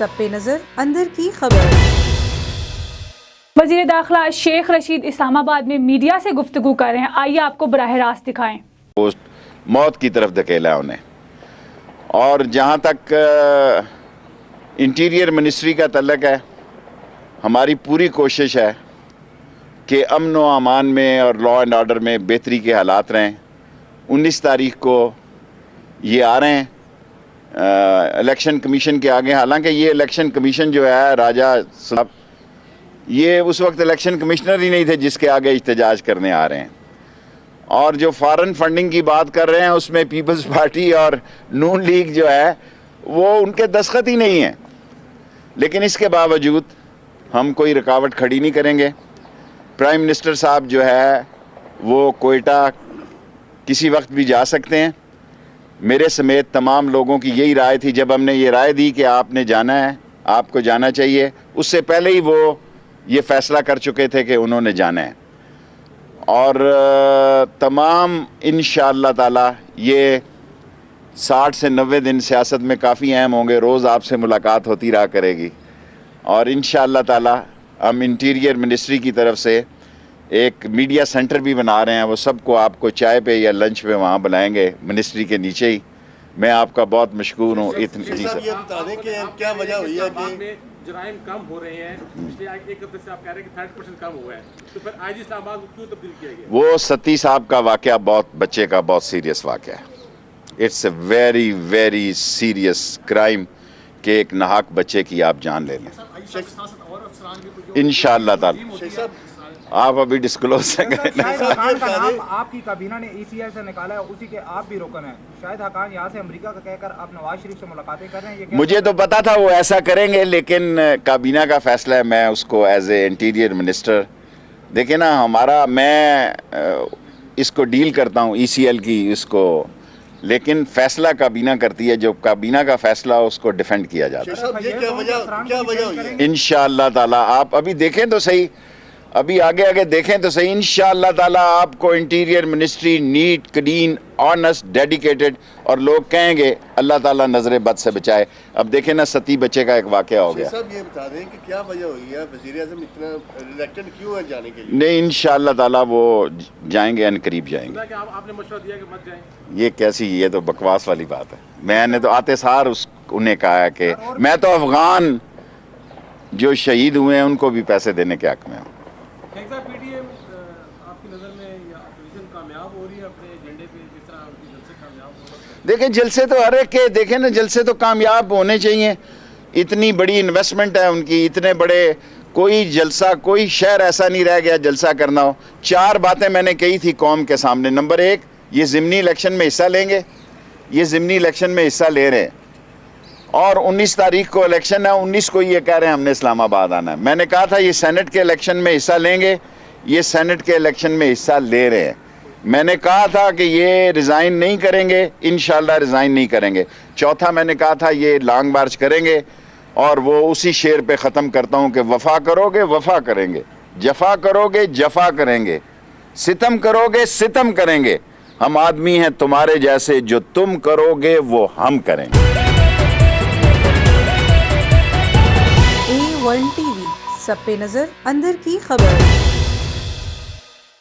सब पे नजर अंदर की खबर। वज़ीर दाखिला शेख रशीद इस्लामाबाद में मीडिया से गुफ्तगू कर रहे हैं, आइए आपको बराह रास्त दिखाएं। पोस्ट मौत की तरफ धकेला उन्हें। और जहाँ तक इंटीरियर मिनिस्ट्री का तल्लक है, हमारी पूरी कोशिश है कि अमन व अमान में और लॉ एंड ऑर्डर में बेहतरी के हालात रहें। 19 तारीख को ये आ रहे हैं इलेक्शन कमीशन के आगे। हालांकि ये इलेक्शन कमीशन जो है, राजा साहब ये उस वक्त इलेक्शन कमिश्नर ही नहीं थे जिसके आगे इhtजाज करने आ रहे हैं। और जो फॉरेन फंडिंग की बात कर रहे हैं, उसमें पीपल्स पार्टी और नून लीग जो है वो उनके दस्तखत ही नहीं है। लेकिन इसके बावजूद हम कोई रुकावट खड़ी नहीं करेंगे। प्राइम मिनिस्टर साहब जो है वो कोयटा किसी वक्त भी जा सकते हैं। मेरे समेत तमाम लोगों की यही राय थी जब हमने ये राय दी कि आपने जाना है, आपको जाना चाहिए। उससे पहले ही वो ये फ़ैसला कर चुके थे कि उन्होंने जाना है। और तमाम इंशाअल्लाह ताला ये 60 से 90 दिन सियासत में काफ़ी अहम होंगे। रोज़ आपसे मुलाकात होती रहा करेगी। और इंशाअल्लाह ताला हम इंटीरियर मिनिस्ट्री की तरफ से एक मीडिया सेंटर भी बना रहे हैं। वो सबको आपको चाय पे या लंच पे वहाँ बुलाएंगे, मिनिस्ट्री के नीचे ही। मैं आपका बहुत मशकूर हूँ। इतनी जी सर, ये बता दें कि क्या वजह हुई है कि जराइम कम हो रहे हैं? पिछले एक हफ्ते से आप कह रहे हैं कि 30% कम हुआ है, तो फिर आज इस्लामाबाद को क्यों तब्दील किया गया? वो सती साहब का वाक़या बच्चे का बहुत सीरियस वाक़या है। It's a very very serious crime कि एक नाहक बच्चे की आप जान ले लें। इंशाअल्लाह ताला आप अभी डिस्क्लोज करें। हकान का नाम आपकी काबीना ने ECI से निकाला है, उसी के आप भी रोकन हैं। शायद हकान यहाँ से अमेरिका का कहकर आप नवाज शरीफ से मुलाकातें कर रहे हैं। ये मुझे तो पता था वो ऐसा करेंगे, लेकिन काबीना का फैसला है। मैं उसको एज ए इंटीरियर मिनिस्टर, देखिए ना, मैं इसको डील करता हूँ ECL की इसको, लेकिन फैसला काबीना करती है। जो काबीना का फैसला उसको डिफेंड किया जाता है। ये क्या वजह हुई है? इंशाअल्लाह ताला आप अभी देखें तो सही, अभी आगे आगे देखें तो सही। इंशाअल्लाह ताला आपको interior ministry neat, clean, honest, dedicated, और लोग कहेंगे अल्लाह ताला नजर बद से बचाए। अब देखें ना, सती बच्चे का एक वाक़या हो गया। साहब ये बता दें कि क्या वजह हुई है, वज़ीर-ए-आज़म इतना रिलेक्टेंट क्यों है जाने के लिए? नहीं, इंशाअल्लाह ताला वो जाएंगे, अन करीब जाएंगे। आपने मशवरा दिया कि मत जाएं? ये कैसी, ये तो बकवास वाली बात है। मैंने तो आते सार उन्हें कहा है कि मैं तो अफगान जो शहीद हुए हैं उनको भी पैसे देने के हक में हूँ। PDM आपकी नज़र में या अपोजिशन कामयाब हो रही है अपने एजेंडे पे, जिस तरह उनकी जलसे कामयाब हो रहे हैं? देखें, जलसे तो हर एक के, देखें ना, जलसे तो कामयाब होने चाहिए। इतनी बड़ी इन्वेस्टमेंट है उनकी, इतने बड़े, कोई जलसा, कोई शहर ऐसा नहीं रह गया जलसा करना हो। 4 बातें मैंने कही थी कौम के सामने। नंबर 1, ये ज़िमनी इलेक्शन में हिस्सा लेंगे। ये ज़िमनी इलेक्शन में हिस्सा ले रहे हैं और 19 तारीख को इलेक्शन है। 19 को ये कह रहे हैं हमने इस्लामाबाद आना है। मैंने कहा था ये सेनेट के इलेक्शन में हिस्सा लेंगे, ये सेनेट के इलेक्शन में हिस्सा ले रहे हैं। मैंने कहा था कि ये रिज़ाइन नहीं करेंगे, इंशाअल्लाह रिज़ाइन नहीं करेंगे। चौथा, मैंने कहा था ये लॉन्ग मार्च करेंगे, और वो उसी शेर पे ख़त्म करता हूँ कि वफ़ा करोगे वफ़ा करेंगे, जफ़ा करोगे जफ़ा करेंगे, सितम करोगे सितम करेंगे। हम आदमी हैं तुम्हारे जैसे, जो तुम करोगे वो हम करेंगे। A1 TV, सब पे नजर अंदर की खबर।